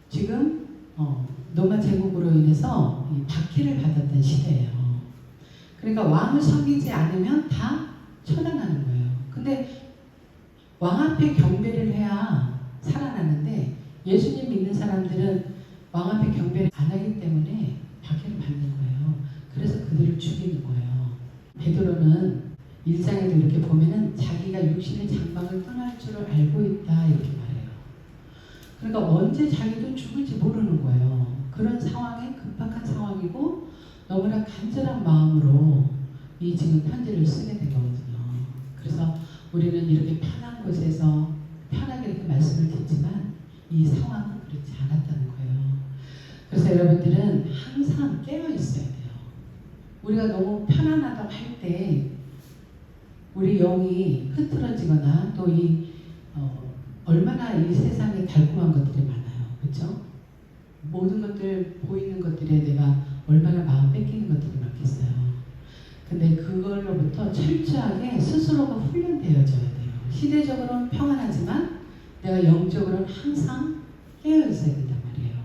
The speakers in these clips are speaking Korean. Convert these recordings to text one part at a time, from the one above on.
지금 로마 제국으로 인해서 이 박해를 받았던 시대예요. 그러니까 왕을 섬기지 않으면 다 처단하는 거예요. 근데 왕 앞에 경배를 해야 살아나는데 예수님 믿는 사람들은 왕 앞에 경배를 안 하기 때문에 박해를 받는 거예요. 그래서 그들을 죽이는 거예요. 베드로는 1장에도 이렇게 보면은 자기가 육신의 장막을 떠날 줄을 알고 있다 이렇게 말해요. 그러니까 언제 자기도 죽을지 모르는 거예요. 그런 상황에 급박한 상황이고 너무나 간절한 마음으로 이 지금 편지를 쓰게 된 거거든요. 그래서 우리는 이렇게 편한 곳에서 편하게 이렇게 말씀을 듣지만 이 상황은 그렇지 않았다는 거예요. 그래서 여러분들은 항상 깨어 있어야 돼요. 우리가 너무 편안하다고 할 때 우리 영이 흐트러지거나 또 얼마나 이 세상에 달콤한 것들이 많아요. 그렇죠? 모든 것들 보이는 것들에 내가 얼마나 마음 뺏기는 것들이 많겠어요. 근데 그걸로부터 철저하게 스스로가 훈련되어져야 돼요. 시대적으로는 평안하지만 내가 영적으로는 항상 깨어 있어야 된단 말이에요.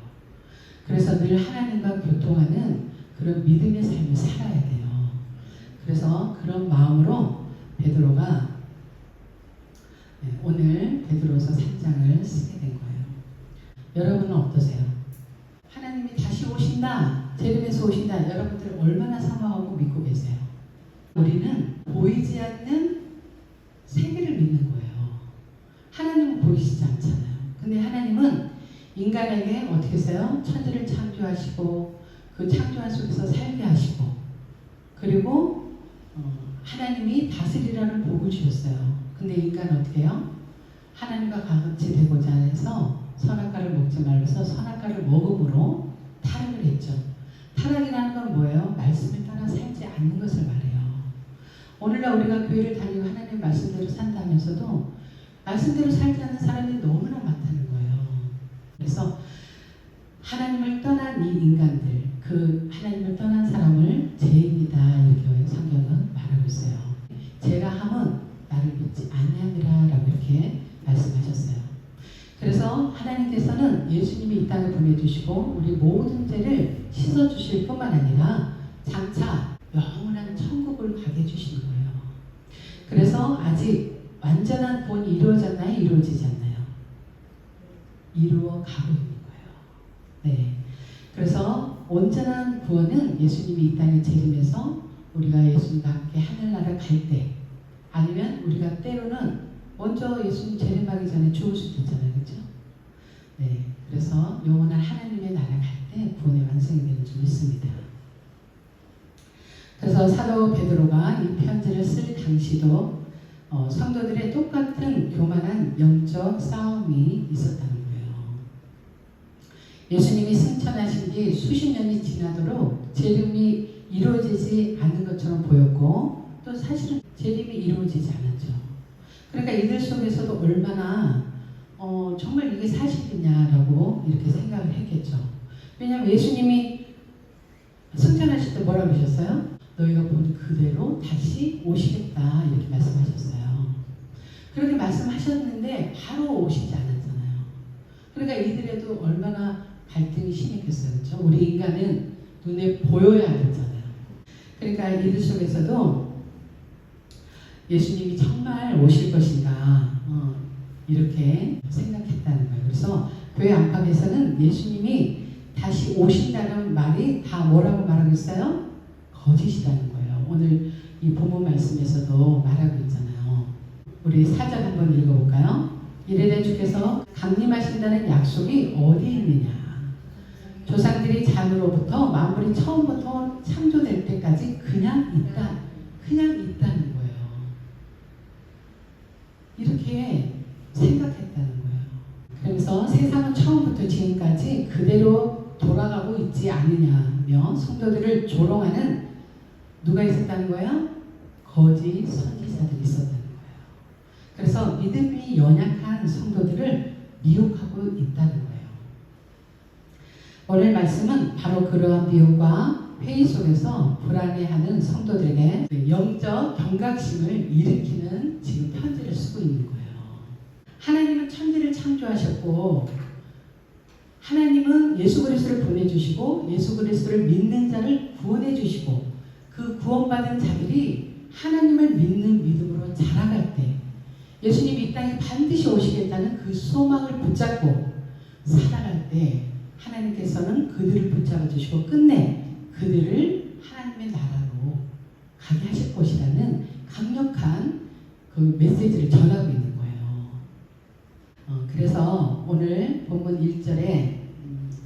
그래서 늘 하나님과 교통하는 그런 믿음의 삶을 살아야 돼요. 그래서 그런 마음으로 베드로가 오늘 베드로서 3장을 쓰게 된 거예요. 여러분은 어떠세요? 하나님이 다시 오신다, 제림에서 오신다, 여러분들 얼마나 사모하고 믿고 계세요? 우리는 보이지 않는 세계를 믿는 거예요. 하나님은 보이시지 않잖아요. 근데 하나님은 인간에게 어떻게 했어요? 천지를 창조하시고 그 창조한 속에서 살게 하시고 그리고 하나님이 다스리라는 복을 주셨어요. 근데 인간은 어떻게 해요? 하나님과 같이 되고자 해서 선악과를 먹지 말라서 선악과를 먹음으로 타락을 했죠. 타락이라는 건 뭐예요? 말씀을 따라 살지 않는 것을 말해요. 오늘날 우리가 교회를 다니고 하나님 말씀대로 산다면서도 말씀대로 살지 않는 사람이 너무나 많다는 거예요. 그래서 하나님을 떠난 이 인간들, 그 하나님을 떠난 사람을 죄인이다 이렇게 성경은 말하고 있어요. 제가 함은 나를 믿지 아니하니라 라고 이렇게 말씀하셨어요. 그래서 하나님께서는 예수님이 이 땅에 보내주시고 우리 모든 죄를 씻어주실 뿐만 아니라 장차 영원한 천국을 가게 해주시는 거예요. 그래서 아직 완전한 구원이 이루어졌나요? 이루어지지 않나요? 이루어가고 있는 거예요. 네. 그래서 온전한 구원은 예수님이 이 땅에 재림해서 우리가 예수님과 함께 하늘나라 갈 때 아니면 우리가 때로는 먼저 예수님 재림하기 전에 죽을 수도 있잖아요. 그렇죠? 네. 그래서 영원한 하나님의 나라 갈 때 구원의 완성이 되는 줄 믿습니다. 그래서 사도 베드로가 이 편지를 쓸 당시도 성도들의 똑같은 교만한 영적 싸움이 있었다는 거예요. 예수님이 승천하신 뒤 수십 년이 지나도록 재림이 이루어지지 않는 것처럼 보였고 또 사실은 재림이 이루어지지 않았죠. 그러니까 이들 속에서도 얼마나 정말 이게 사실이냐라고 이렇게 생각을 했겠죠. 왜냐하면 예수님이 승천하실 때 뭐라고 하셨어요? 너희가 본 그대로 다시 오시겠다 이렇게 말씀하셨어요. 그렇게 말씀하셨는데 바로 오시지 않았잖아요. 그러니까 이들에도 얼마나 갈등이 심했겠어요. 그렇죠? 우리 인간은 눈에 보여야 되잖아요. 그러니까 이들 속에서도 예수님이 정말 오실 것인가 이렇게 생각했다는 거예요. 그래서 교회 안팎에서는 예수님이 다시 오신다는 말이 다 뭐라고 말하고 있어요? 거짓이라는 거예요. 오늘 이 본문 말씀에서도 말하고 있잖아요. 우리 4절 한번 읽어볼까요? 이르되 주께서 강림하신다는 약속이 어디 있느냐? 조상들이 잔으로부터 만물이 처음부터 창조될 때까지 그냥 있다는 거예요. 이렇게 생각했다는 거예요. 그래서 세상은 처음부터 지금까지 그대로 돌아가고 있지 않느냐며 성도들을 조롱하는 누가 있었다는 거예요? 거짓 선지자들이 있었다는 거예요. 그래서 믿음이 연약한 성도들을 미혹하고 있다는 거예요. 오늘 말씀은 바로 그러한 미혹과 회의 속에서 불안해하는 성도들에게 영적 경각심을 일으키는 지금 편지를 쓰고 있는 거예요. 하나님은 천지를 창조하셨고 하나님은 예수 그리스도를 보내주시고 예수 그리스도를 믿는 자를 구원해 주시고 그 구원받은 자들이 하나님을 믿는 믿음으로 자라갈 때 예수님이 이 땅에 반드시 오시겠다는 그 소망을 붙잡고 살아갈 때 하나님께서는 그들을 붙잡아 주시고 끝내 그들을 하나님의 나라로 가게 하실 것이라는 강력한 그 메시지를 전하고 있는 거예요. 그래서 오늘 본문 1절에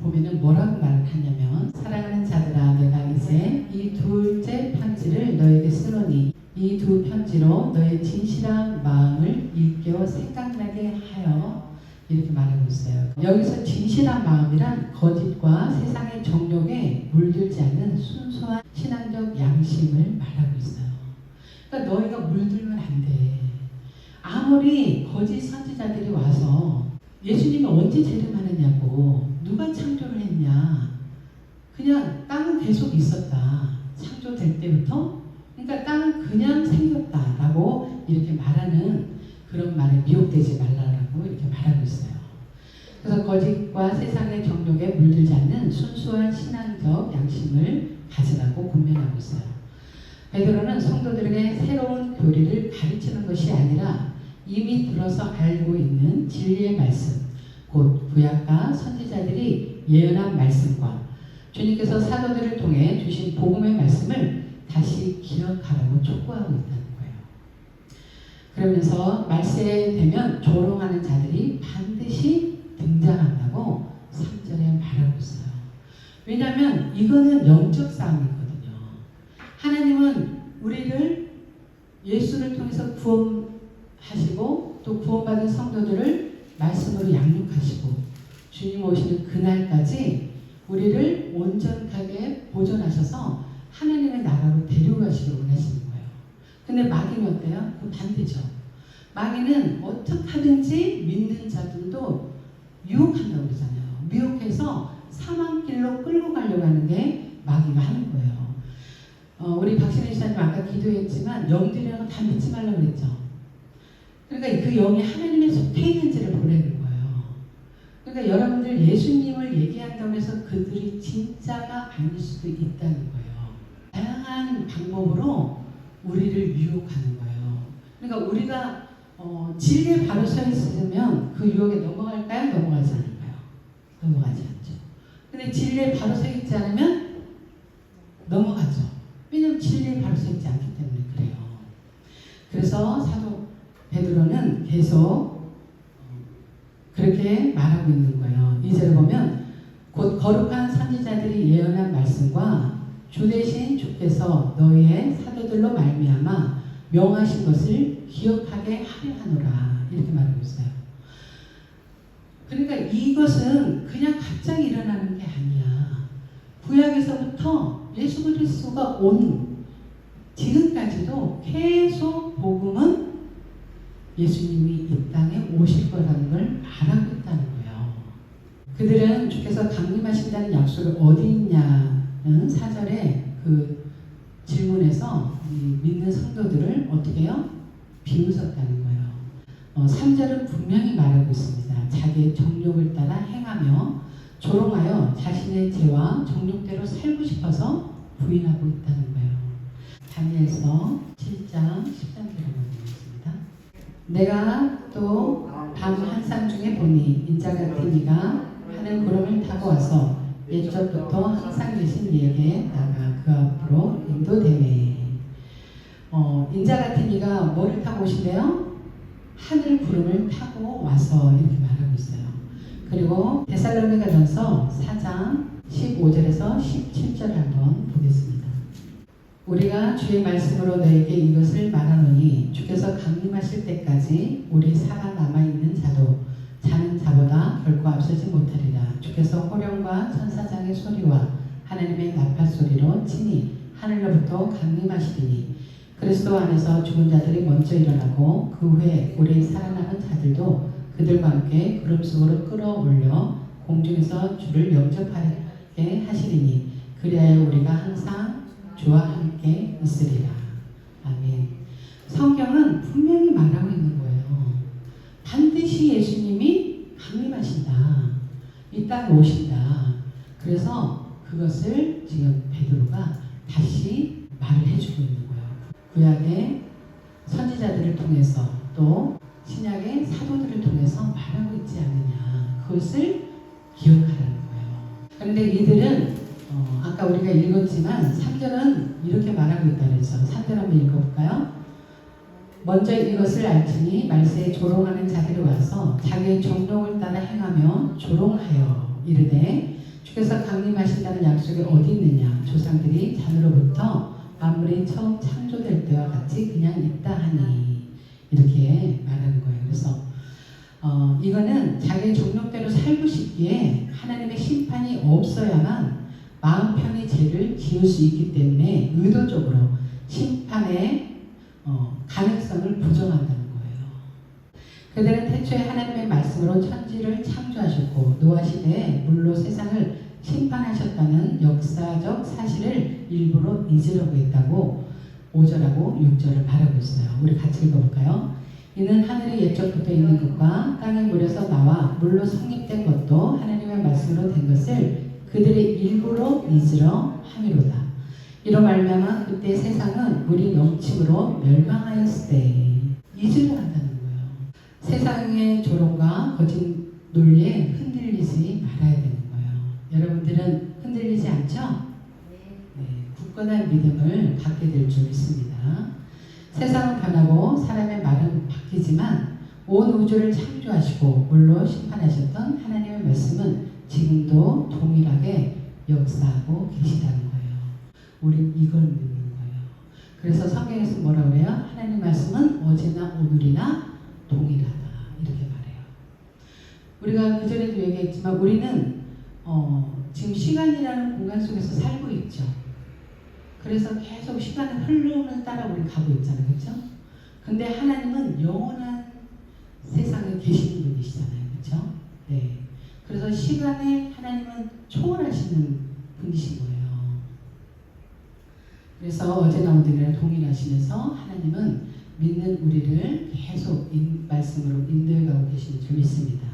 보면은 뭐라고 말을 하냐면 사랑하는 자들아 내가 이제 이 둘째 편지를 너에게 쓰노니 이 두 편지로 너의 진실한 마음을 일깨워 생각나게 하여 이렇게 말하고 있어요. 여기서 진실한 마음이란 거짓과 세상의 정욕에 물들지 않는 순수한 신앙적 양심을 말하고 있어요. 그러니까 너희가 물들면 안 돼. 아무리 거짓 선지자들이 와서 예수님이 언제 재림하느냐고 누가 창조를 했냐. 그냥 땅은 계속 있었다. 창조될 때부터. 그러니까 땅은 그냥 생겼다라고 이렇게 말하는 그런 말에 미혹되지 말라라고 이렇게 말하고 있어요. 그래서 거짓과 세상의 정욕에 물들지 않는 순수한 신앙적 양심을 가지라고 권면하고 있어요. 베드로는 성도들에게 새로운 교리를 가르치는 것이 아니라 이미 들어서 알고 있는 진리의 말씀, 곧 구약과 선지자들이 예언한 말씀과 주님께서 사도들을 통해 주신 복음의 말씀을 다시 기억하라고 촉구하고 있다는 거예요. 그러면서 말세에 되면 조롱하는 자들이 반드시 등장한다고 3절에 말하고 있어요. 왜냐하면 이거는 영적 싸움이거든요. 하나님은 우리를 예수를 통해서 구원하시고 또 구원받은 성도들을 말씀으로 양육하시고 주님 오시는 그날까지 우리를 온전하게 보존하셔서 하나님의 나라로 데려가시길 원하시는 거예요. 근데 마귀는 어때요? 그 반대죠. 마귀는 어떻게 하든지 믿는 자들도 유혹한다고 그러잖아요. 미혹해서 사망길로 끌고 가려고 하는 게 마귀가 하는 거예요. 우리 박신혜 지사님 아까 기도했지만 영들이라고 다 믿지 말라고 그랬죠. 그러니까 그 영이 하나님의 속해 있는지를 보내는 거예요. 그러니까 여러분들 예수님을 얘기한다고 해서 그들이 진짜가 아닐 수도 있다는 거예요. 다양한 방법으로 우리를 유혹하는 거예요. 그러니까 우리가 진리에 바로 서 있으면 그 유혹에 넘어갈까요? 넘어가지 않을까요? 넘어가지 않죠. 근데 진리에 바로 서 있지 않으면 넘어가죠. 왜냐하면 진리에 바로 서 있지 않기 때문에 그래요. 그래서 사도 베드로는 계속 그렇게 말하고 있는 거예요. 2절을 보면 곧 거룩한 선지자들이 예언한 말씀과 주 대신 주께서 너희의 사도들로 말미암아 명하신 것을 기억하게 하려 하노라 이렇게 말하고 있어요. 그러니까 이것은 그냥 갑자기 일어나는 게 아니야. 구약에서부터 예수 그리스도가 온 지금까지도 계속 복음은 예수님이 이 땅에 오실 거라는 걸 말하고 있다는 거예요. 그들은 주께서 강림하신다는 약속이 어디 있냐는 4절에 그 질문에서 믿는 성도들을 어떻게 해요? 비웃었다는 거예요. 3절은 분명히 말하고 있습니다. 자기의 정욕을 따라 행하며 조롱하여 자신의 죄와 정욕대로 살고 싶어서 부인하고 있다는 거예요. 다니엘서 7장 13절을 보겠습니다. 내가 또 밤 한상 중에 보니 인자 같은 이가 하늘 구름을 타고 와서 옛적부터 항상 계신 이에게 나가 그 앞으로 인도되네. 인자 같은 이가 뭐를 타고 오신대요? 하늘 구름을 타고 와서 이렇게 말하고 있어요. 그리고 데살로니가전서 4장 15절에서 17절 한번 보겠습니다. 우리가 주의 말씀으로 너에게 이것을 말하노니 주께서 강림하실 때까지 우리 살아남아있는 자도 자는 자보다 결코 앞서지 못하리라. 주께서 호령과 천사장의 소리와 하나님의 나팔 소리로 친히 하늘로부터 강림하시리니 그리스도 안에서 죽은 자들이 먼저 일어나고 그 후에 우리 살아남은 자들도 그들과 함께 구름 속으로 끌어올려 공중에서 주를 영접하게 하시리니 그리하여 우리가 항상 주와 함께 있으리라. 아멘. 성경은 분명히 말하고 있는 거예요. 반드시 예수님이 강림하신다. 이 땅에 오신다. 그래서 그것을 지금 베드로가 다시 말을 해주고 있는 거예요. 구약의 선지자들을 통해서 또 신약의 사도들을 통해서 말하고 있지 않느냐. 그것을 기억하라는 거예요. 그런데 이들은 아까 우리가 읽었지만 3절은 이렇게 말하고 있다 그랬죠. 3절 한번 읽어볼까요? 먼저 이것을 알지니 말세에 조롱하는 자들이 와서 자기의 정욕을 따라 행하며 조롱하여 이르되 주께서 강림하신다는 약속이 어디 있느냐. 조상들이 잔으로부터 만물이 처음 창조될 때와 같이 그냥 있다 하니 이렇게 말하는 거예요. 그래서 이거는 자기의 정욕대로 살고 싶기에 하나님의 심판이 없어야만 마음 편히 죄를 지을 수 있기 때문에 의도적으로 심판의 가능성을 부정한다는 거예요. 그들은 태초에 하나님의 말씀으로 천지를 창조하셨고 노아 시대에 물로 세상을 심판하셨다는 역사적 사실을 일부러 잊으려고 했다고 5절하고 6절을 말하고 있어요. 우리 같이 읽어볼까요? 이는 하늘이 옛적부터 있는 것과 땅에 물에서 나와 물로 성립된 것도 하나님의 말씀으로 된 것을 그들의 일부러 잊으려 함이로다. 이로 말미암아 그때 세상은 물이 넘침으로 멸망하였을 때 잊으려 한다는 거예요. 세상의 조롱과 거짓 논리에 흔들리지 말아야 되는 거예요. 여러분들은 흔들리지 않죠? 네, 굳건한 믿음을 갖게 될 줄 믿습니다. 세상은 변하고 사람의 말은 바뀌지만 온 우주를 창조하시고 물로 심판하셨던 하나님의 말씀은 지금도 동일하게 역사하고 계시다는 거예요. 우린 이걸 믿는 거예요. 그래서 성경에서 뭐라고 해요? 하나님 말씀은 어제나 오늘이나 동일하다. 이렇게 말해요. 우리가 그전에도 얘기했지만 우리는 지금 시간이라는 공간 속에서 살고 있죠. 그래서 계속 시간의 흐름을 따라 우리 가고 있잖아요. 그렇죠? 근데 하나님은 영원한 세상에 계시는 분이시잖아요. 그렇죠? 네. 그래서 시간에 하나님은 초월하시는 분이신 거예요. 그래서 어제나 오늘이나 동일하시면서 하나님은 믿는 우리를 계속 말씀으로 인도해가고 계시는 줄 믿습니다.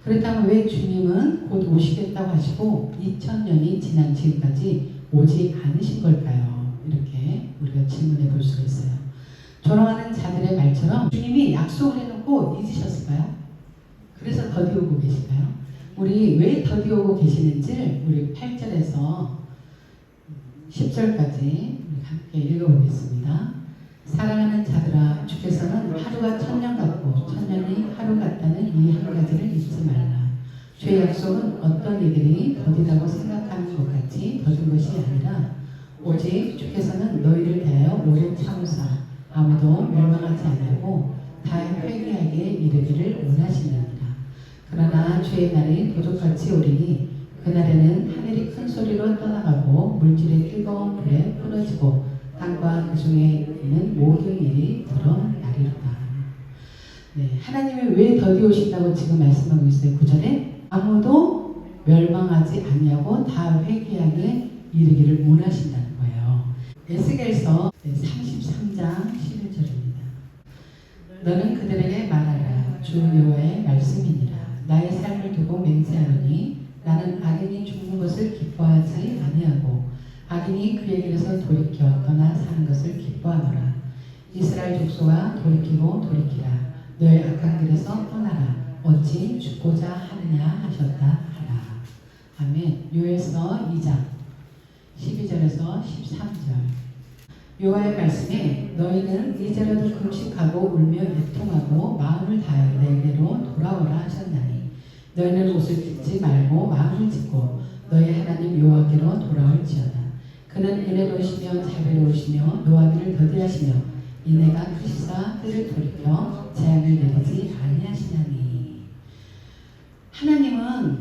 그렇다면 왜 주님은 곧 오시겠다고 하시고 2000년이 지난 지금까지 오지 않으신 걸까요? 이렇게 우리가 질문해 볼 수가 있어요. 조롱하는 자들의 말처럼 주님이 약속을 해놓고 잊으셨을까요? 그래서 더디오고 계실까요? 우리 왜 더디오고 계시는지 우리 8절에서 10절까지 함께 읽어보겠습니다. 사랑하는 자들아 주께서는 하루가 천년 같고 천년이 하루 같다는 이 한 가지를 잊지 말라. 주의 약속은 어떤 이들이 더디다고 생각하는 것 같이 더딘 것이 아니라 오직 주께서는 너희를 대하여 오래 참으사 아무도 멸망하지 않고 다 회개하게 이르기를 원하시느니라. 그러나 주의 날이 도적같이 오리니 그날에는 하늘이 큰 소리로 떠나가고 물질의 뜨거운 불에 끊어지고 땅과 그 중에 있는 모든 일이 드러나리로다. 네, 하나님이 왜 더디 오신다고 지금 말씀하고 있어요. 9절에 아무도 멸망하지 않냐고 다 회개하게 이르기를 원하신다는 거예요. 에스겔서 33장 11절입니다. 너는 그들에게 말하라. 주 여호와의 말씀이니라. 나의 삶을 두고 맹세하노니 나는 악인이 죽는 것을 기뻐하지 아니하고 악인이 그의 길에서 돌이켜 떠나 사는 것을 기뻐하노라. 이스라엘 족속아 돌이키고 돌이키라. 너의 악한 길에서 떠나라. 어찌 죽고자 하느냐 하셨다 하라. 아멘. 요엘서 2장 12절에서 13절. 여호와의 말씀에 너희는 이제라도 금식하고 울며 애통하고 마음을 다하여 내게로 돌아오라 하셨나니 너희는 옷을 찢지 말고 마음을 찢고 너희 하나님 여호와께로 돌아올지어다. 그는 은혜로우시며 자비로우시며 노하기를 더디하시며 인애가 크시사 때를 돌이켜 재앙을 내리지 아니하시나니. 하나님은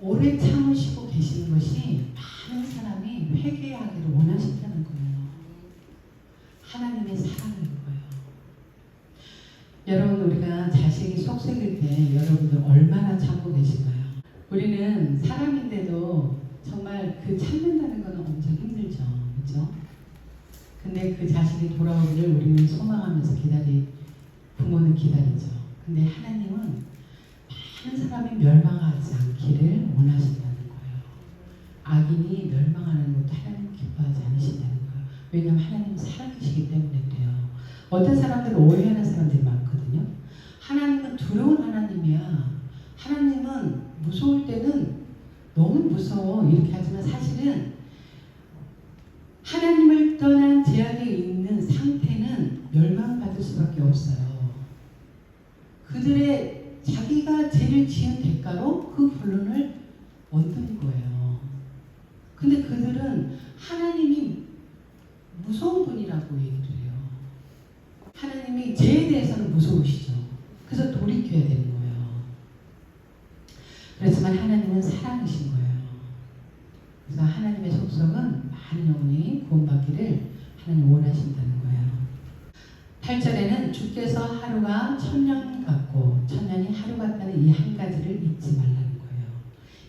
오래 참으시고 계시는 것이 많은 사람이 회개하기를 원하신다는 거예요. 하나님의 사랑인 거예요. 여러분, 우리가 자식이 속썩일 때 여러분들 얼마나 참고 계신가요? 우리는 사람인데도 정말 그 참는다는 건 엄청 힘들죠. 그렇죠? 근데 그 자식이 돌아오기를 우리는 소망하면서 부모는 기다리죠. 근데 하나님은 한 사람이 멸망하지 않기를 원하신다는 거예요. 악인이 멸망하는 것도 하나님 기뻐하지 않으신다는 거예요. 왜냐하면 하나님은 사랑이시기 때문에 그래요. 어떤 사람들은 오해하는 사람들이 많거든요. 하나님은 두려운 하나님이야. 하나님은 무서울 때는 너무 무서워 이렇게 하지만 사실은 하나님을 떠난 죄악에 있는 상태는 멸망받을 수밖에 없어요. 그들의 자기가 죄를 지은 대가로 그 결론을 얻는 거예요. 근데 그들은 하나님이 무서운 분이라고 얘기를 해요. 하나님이 죄에 대해서는 무서우시죠. 그래서 돌이켜야 되는 거예요. 그렇지만 하나님은 사랑이신 거예요. 그래서 하나님의 속성은 많은 영혼이 구원받기를 하나님 원하신다는 거예요. 8절에는 주께서 하루가 천년 같고 천년이 하루 같다는 이 한 가지를 잊지 말라는 거예요.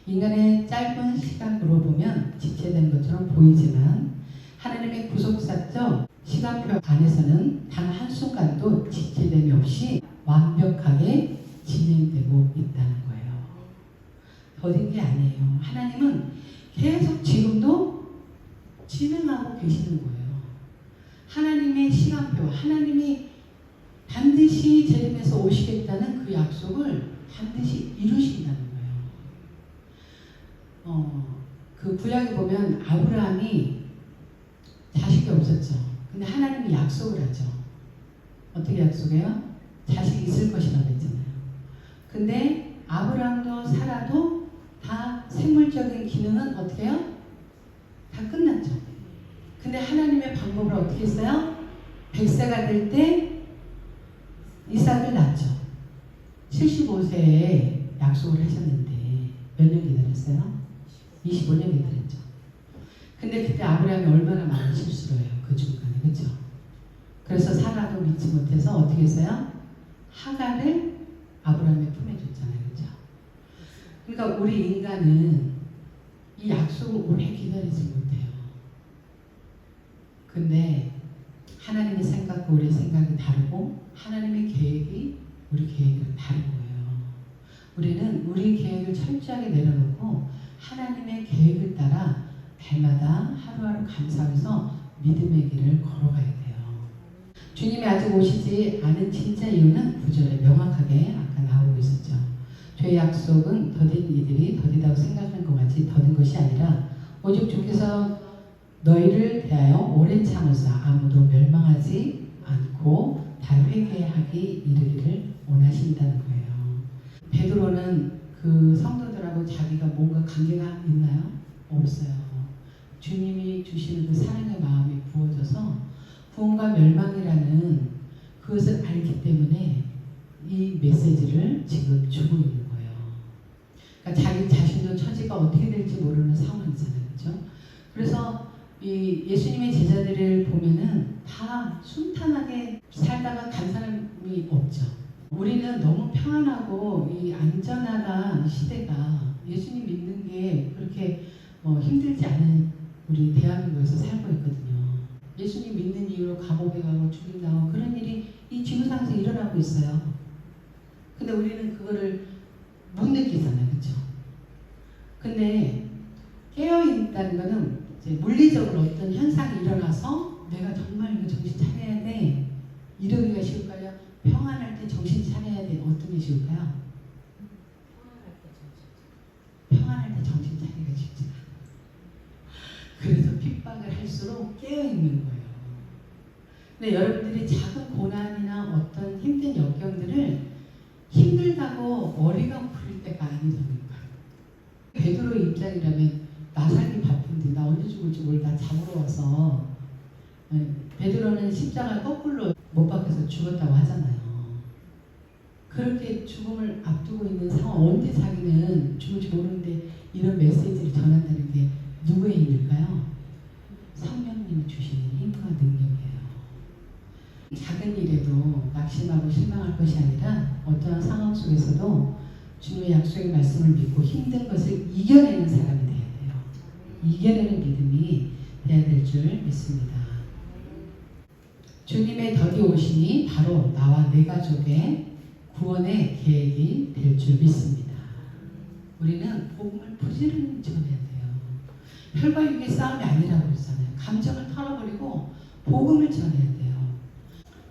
인간의 짧은 시각으로 보면 지체된 것처럼 보이지만 하나님의 구속사적 시간표 안에서는 단 한순간도 지체됨이 없이 완벽하게 진행되고 있다는 거예요. 더딘 게 아니에요. 하나님은 계속 지금도 진행하고 계시는 거예요. 하나님의 시간표, 하나님이 반드시 제림에서 오시겠다는 그 약속을 반드시 이루신다는 거예요. 그 구약에 보면 아브라함이 자식이 없었죠. 근데 하나님이 약속을 하죠. 어떻게 약속해요? 자식이 있을 것이라고 했잖아요. 근데 아브라함도 사라도 다 생물적인 기능은 어떻게 해요? 다 끝났죠. 근데 하나님의 방법을 어떻게 했어요? 100세가 될 때 이삭을 낳죠. 75세에 약속을 하셨는데 몇 년 기다렸어요? 25년 기다렸죠. 근데 그때 아브라함이 얼마나 많은 실수를 해요. 그 중간에. 그렇죠? 그래서 사라도 믿지 못해서 어떻게 했어요? 하갈을 아브라함의 품에 줬잖아요. 그렇죠? 그러니까 우리 인간은 이 약속을 오래 기다리지 못해요. 근데 하나님의 생각과 우리의 생각이 다르고 하나님의 계획이 우리 계획은 다른 거예요. 우리는 우리 계획을 철저하게 내려놓고 하나님의 계획을 따라 날마다 하루하루 감사해서 믿음의 길을 걸어가야 돼요. 주님이 아직 오시지 않은 진짜 이유는 9절에 명확하게 아까 나오고 있었죠. 죄의 약속은 더딘 이들이 더디다고 생각하는 것 같이 더딘 것이 아니라 오직 주께서 너희를 대하여 오래 참으사 아무도 멸망하지 않고 다 회개하기 이르기를 원하신다는 거예요. 베드로는 그 성도들하고 자기가 뭔가 관계가 있나요? 없어요. 주님이 주시는 그 사랑의 마음이 부어져서 구원과 멸망이라는 그것을 알기 때문에 이 메시지를 지금 주고 있는 거예요. 그러니까 자기 자신도 처지가 어떻게 될지 모르는 상황이잖아요. 그렇죠? 그래서 이 예수님의 제자들을 보면은 다 순탄하게 살다가 간 사람이 없죠. 우리는 너무 평안하고 이 안전하다 시대가 예수님 믿는 게 그렇게 힘들지 않은 우리 대한민국에서 살고 있거든요. 예수님 믿는 이유로 감옥에 가고 죽임당하고 그런 일이 이 지구상에서 일어나고 있어요. 근데 우리는 그거를 못 느끼잖아요. 그렇죠? 근데 깨어있다는 거는 이제 물리적으로 어떤 현상이 일어나서 내가 정말 이거 정신 차려야 돼. 이러기가 쉬울까요? 평안할 때 정신 차려야 돼. 어떤 게 쉬울까요? 평안할 때 정신 차리기가 쉽지 않아요. 그래서 핍박을 할수록 깨어있는 거예요. 근데 여러분들이 작은 고난이나 어떤 힘든 역경들을 힘들다고 어리광 부릴 때가 아니랍니까? 베드로 입장이라면 나 살기 바쁜데 나 언제 죽을지 몰라 잡으러 와서 베드로는 십자가 거꾸로 못 박혀서 죽었다고 하잖아요. 그렇게 죽음을 앞두고 있는 상황 언제 자기는 죽을지 모르는데 이런 메시지를 전한다는 게 누구의 힘일까요? 성령님이 주시는 힘과 능력이에요. 작은 일에도 낙심하고 실망할 것이 아니라 어떠한 상황 속에서도 주님의 약속의 말씀을 믿고 힘든 것을 이겨내는 사람이 돼야 돼요. 이겨내는 믿음이 돼야 될 줄 믿습니다. 주님의 덕이 오시니 바로 나와 내 가족의 구원의 계획이 될 줄 믿습니다. 우리는 복음을 부지런히 전해야 돼요. 혈과 육의 싸움이 아니라고 그랬잖아요. 감정을 털어버리고 복음을 전해야 돼요.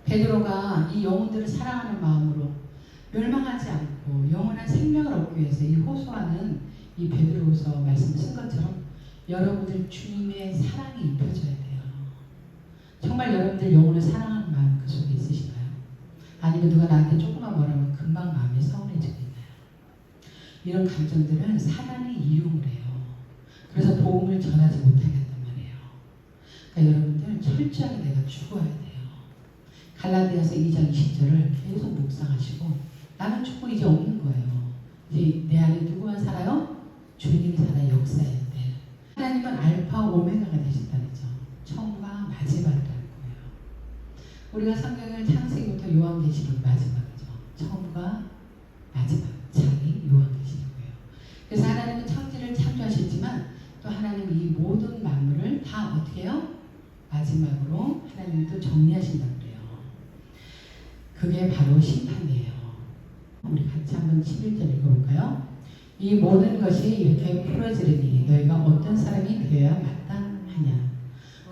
베드로가 이 영혼들을 사랑하는 마음으로 멸망하지 않고 영원한 생명을 얻기 위해서 이 호소하는 이 베드로후서 말씀을 쓴 것처럼 여러분들 주님의 사랑이 입혀져야 돼요. 정말 여러분들 영혼을 사랑하는 마음 그 속에 있으신가요? 아니면 누가 나한테 조금만 뭐라면 금방 마음이 서운해지고 있나요? 이런 감정들은 사단이 이용을 해요. 그래서 복음을 전하지 못하게 한단 말이에요. 그러니까 여러분들 철저하게 내가 죽어야 돼요. 갈라디아서 2장 20절을 계속 묵상하시고 나는 죽고 이제 없는 거예요. 이제 내 안에 누구만 살아요? 주님이 살아 역사해야 돼. 하나님은 알파 오메가가 되신다는 거죠. 처음과 마지막이라는 거예요. 우리가 성경을 창세기부터 요한계시록 마지막이죠. 처음과 마지막 장이 요한계시록이에요. 그래서 하나님은 천지를 창조하셨지만 또 하나님은 이 모든 만물을 다 어떻게 해요? 마지막으로 하나님이 또 정리하신다고 그래요. 그게 바로 심판이에요. 우리 같이 한번 11절 읽어볼까요? 이 모든 것이 이렇게 풀어지르니 너희가 어떤 사람이 되어야 마땅하냐.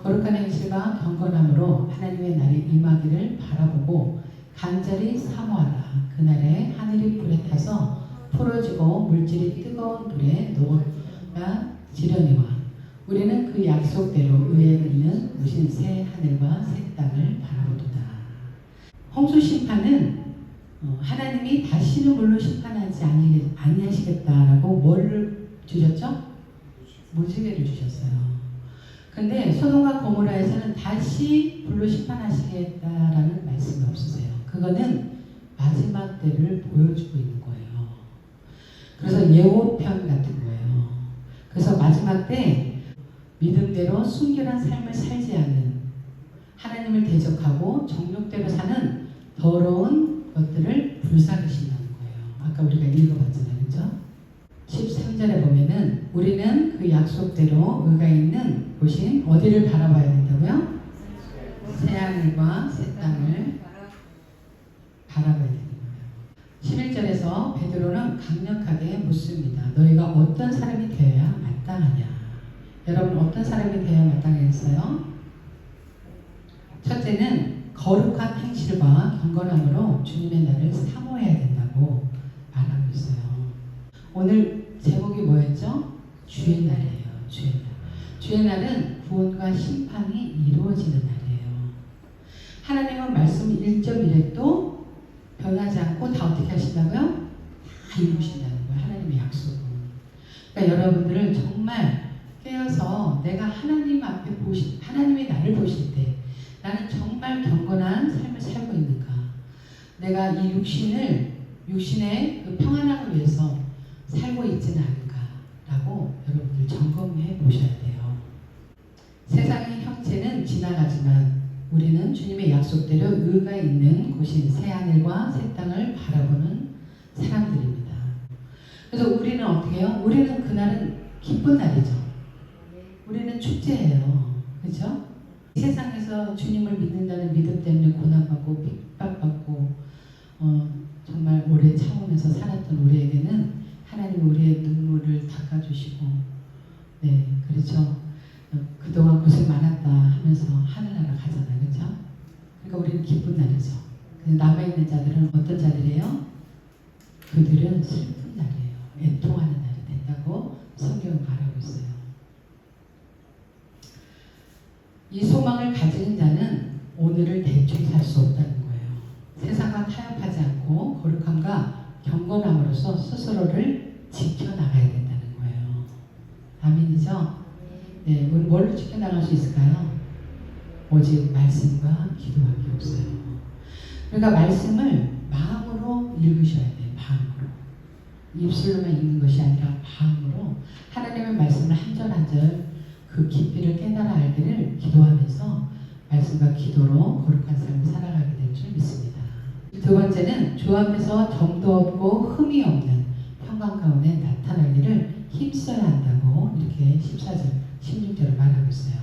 거룩한 행실과 경건함으로 하나님의 날이 임하기를 바라보고 간절히 사모하라. 그날에 하늘이 불에 타서 풀어지고 물질이 뜨거운 불에 녹아지려니와 우리는 그 약속대로 의에 있는 오신 새 하늘과 새 땅을 바라보도다. 홍수 심판은 하나님이 다시는 물로 심판하지 아니하시겠다라고 뭐를 주셨죠? 무지개를 주셨어요. 근데 소돔과 고모라에서는 다시 불로 심판하시겠다라는 말씀이 없으세요. 그거는 마지막 때를 보여주고 있는 거예요. 그래서 예고편 같은 거예요. 그래서 마지막 때 믿음대로 순결한 삶을 살지 않는 하나님을 대적하고 정욕대로 사는 더러운 것들을 불사르신다는 거예요. 아까 우리가 읽어봤잖아요. 그렇죠? 13절에 보면은 우리는 그 약속대로 의가 있는 곳인 어디를 바라봐야 된다고요? 새하늘과 새 땅을 바라봐야 되는 거예요. 11절에서 베드로는 강력하게 묻습니다. 너희가 어떤 사람이 되어야 마땅하냐? 여러분 어떤 사람이 되어야 마땅했어요? 첫째는 거룩한 행실과 경건함으로 주님의 날을 사모해야 된다고 말하고 있어요. 오늘 제목이 뭐였죠? 주의 날이에요. 주의 날. 주의 날은 구원과 심판이 이루어지는 날이에요. 하나님은 말씀 1.1획도 변하지 않고 다 어떻게 하신다고요? 다 이루신다는 거예요. 하나님의 약속은. 그러니까 여러분들을 정말 깨어서 내가 하나님 앞에 하나님의 나를 보실 때 나는 정말 경건한 삶을 살고 있는가? 내가 이 육신의 그 평안함을 위해서 살고 있지는 않은가라고 여러분들 점검해 보셔야 돼요. 세상의 형체는 지나가지만 우리는 주님의 약속대로 의가 있는 곳인 새하늘과 새 땅을 바라보는 사람들입니다. 그래서 우리는 어떻게 해요? 우리는 그날은 기쁜 날이죠. 우리는 축제예요. 그렇죠? 세상에서 주님을 믿는다는 믿음 때문에 고난받고 핍박받고 정말 오래 참으면서 살았던 우리에게는 하나님 우리의 눈물을 닦아주시고 네 그렇죠. 그동안 고생 많았다 하면서 하늘나라 가잖아요. 그렇죠? 그러니까 우리는 기쁜 날이죠. 남아있는 자들은 어떤 자들이에요? 그들은 슬픈 날이에요. 애통하는 날이 된다고 성경은 말하고 있어요. 이 소망을 가진 자는 오늘을 대충 살 수 없다는 거예요. 세상과 타협하지 않고 거룩함과 경건함으로써 스스로를 지켜나가야 된다는 거예요. 아멘이죠? 네, 우리 뭘로 지켜나갈 수 있을까요? 오직 말씀과 기도밖에 없어요. 그러니까 말씀을 마음으로 읽으셔야 돼요. 마음으로. 입술로만 읽는 것이 아니라 마음으로 하나님의 말씀을 한 절 한 절 그 깊이를 깨달아 알기를 기도하면서 말씀과 기도로 거룩한 삶을 살아가게 될 줄 믿습니다. 두 번째는 주 앞에서 정도 없고 흠이 없는 평강 가운데 나타나기를 힘써야 한다고 이렇게 14절, 16절을 말하고 있어요.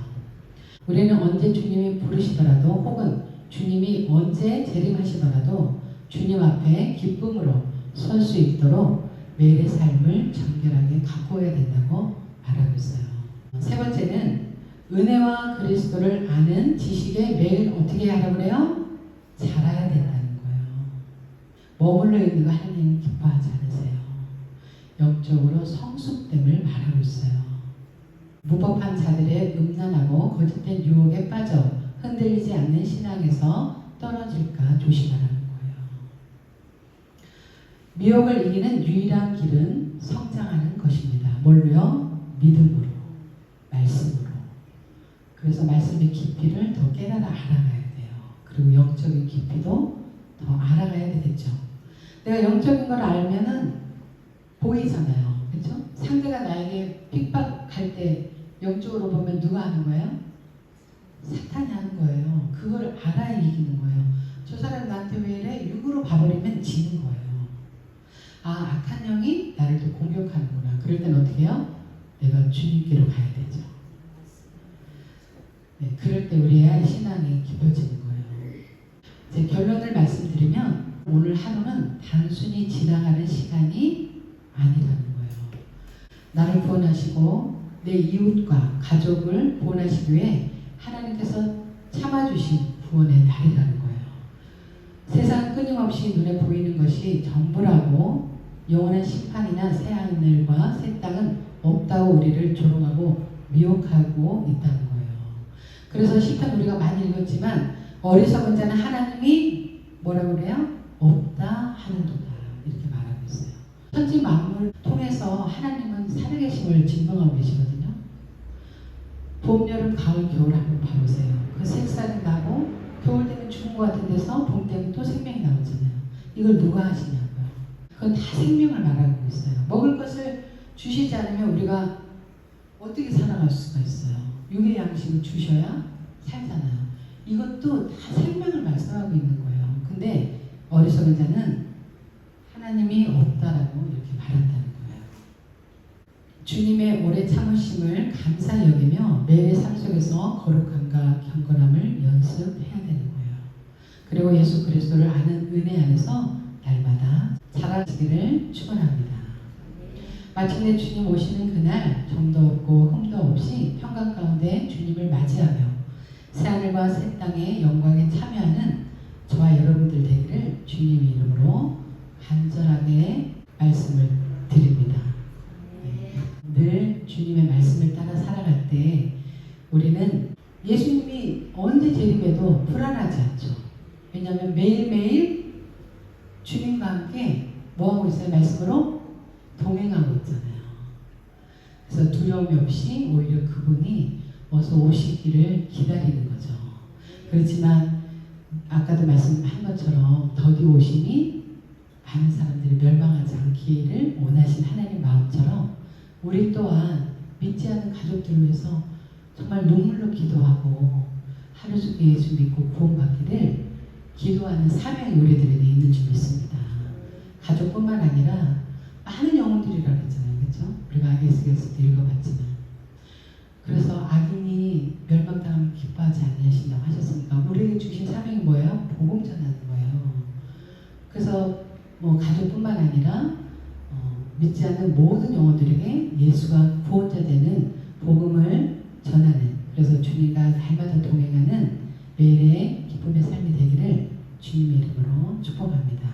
우리는 언제 주님이 부르시더라도 혹은 주님이 언제 재림하시더라도 주님 앞에 기쁨으로 설 수 있도록 매일의 삶을 정결하게 가꾸어야 된다고 말하고 있어요. 세 번째는 은혜와 그리스도를 아는 지식에 매일 어떻게 하라고 그래요? 자라야 된다는 거예요. 머물러 있는 거 하나님은 기뻐하지 않으세요. 영적으로 성숙됨을 말하고 있어요. 무법한 자들의 음란하고 거짓된 유혹에 빠져 흔들리지 않는 신앙에서 떨어질까 조심하라는 거예요. 미혹을 이기는 유일한 길은 성장하는 것입니다. 뭘로요? 믿음으로, 말씀으로. 그래서 말씀의 깊이를 더 깨달아 알아가야 돼요. 그리고 영적인 깊이도 더 알아가야 되겠죠. 내가 영적인 걸 알면은 보이잖아요. 그렇죠? 상대가 나에게 핍박할 때 영적으로 보면 누가 하는 거예요? 사탄이 하는 거예요. 그걸 알아야 이기는 거예요. 저 사람 나한테 왜 이래? 육으로 봐버리면 지는 거예요. 아, 악한 영이 나를 또 공격하는구나. 그럴 땐 어떻게 해요? 내가 주님께로 가야 되죠. 네, 그럴 때 우리의 신앙이 깊어지는 거예요. 이제 결론을 말씀드리면 오늘 하루는 단순히 지나가는 시간이 아니라는 거예요. 나를 구원하시고 내 이웃과 가족을 구원하시기 위해 하나님께서 참아주신 구원의 날이라는 거예요. 세상 끊임없이 눈에 보이는 것이 전부라고 영원한 심판이나 새하늘과 새 땅은 없다고 우리를 조롱하고 미혹하고 있다는 거예요. 그래서 시편 우리가 많이 읽었지만 어리석은 자는 하나님이 뭐라고 그래요? 없다 하는도다 이렇게 말하고 있어요. 천지 만물을 통해서 하나님은 살아계심을 증명하고 계시거든요. 봄, 여름, 가을, 겨울 한번 봐보세요. 그 색깔이 나고 겨울 되면 죽은 것 같은 데서 봄 되면 또 생명이 나오잖아요. 이걸 누가 하시냐고요. 그건 다 생명을 말하고 있어요. 먹을 것을 주시지 않으면 우리가 어떻게 살아갈 수가 있어요. 육의 양식을 주셔야 살잖아요. 이것도 다 생명을 말씀하고 있는 거예요. 근데 어리석은 자는 하나님이 없다라고 이렇게 말한다는 거예요. 주님의 오래 참으심을 감사히 여기며 매일의 삶 속에서 거룩함과 경건함을 연습해야 되는 거예요. 그리고 예수 그리스도를 아는 은혜 안에서 날마다 자라시기를 축원합니다. 마침내 주님 오시는 그날 점도 없고 흠도 없이 평강 가운데 주님을 맞이하며 새하늘과 새 땅의 영광에 참여하는 저와 여러분들 되기를 주님의 이름으로 간절하게 말씀을 드립니다. 늘 주님의 말씀을 따라 살아갈 때 우리는 예수님이 언제 재림해도 불안하지 않죠. 왜냐하면 매일매일 주님과 함께 뭐하고 있어요? 말씀으로 동행하고 있잖아요. 그래서 두려움이 없이 오히려 그분이 어서 오시기를 기다리는 거죠. 그렇지만 아까도 말씀한 것처럼 더디 오심이 많은 사람들이 멸망하지 않기를 원하신 하나님 마음처럼 우리 또한 믿지 않는 가족들을 위해서 정말 눈물로 기도하고 하루 종일 예수 믿고 구원받기를 기도하는 사명이 우리들에게 있는 줄 믿습니다. 가족뿐만 아니라 많은 영혼들이라고 했잖아요. 그렇죠? 우리가 에스겔서도 읽어봤지만 그래서 악인이 멸망당하면 기뻐하지 아니하신다고 하셨으니까 우리에게 주신 사명이 뭐예요? 복음 전하는 거예요. 그래서 뭐 가족뿐만 아니라 믿지 않는 모든 영혼들에게 예수가 구원자 되는 복음을 전하는, 그래서 주님과 날마다 동행하는 매일의 기쁨의 삶이 되기를 주님의 이름으로 축복합니다.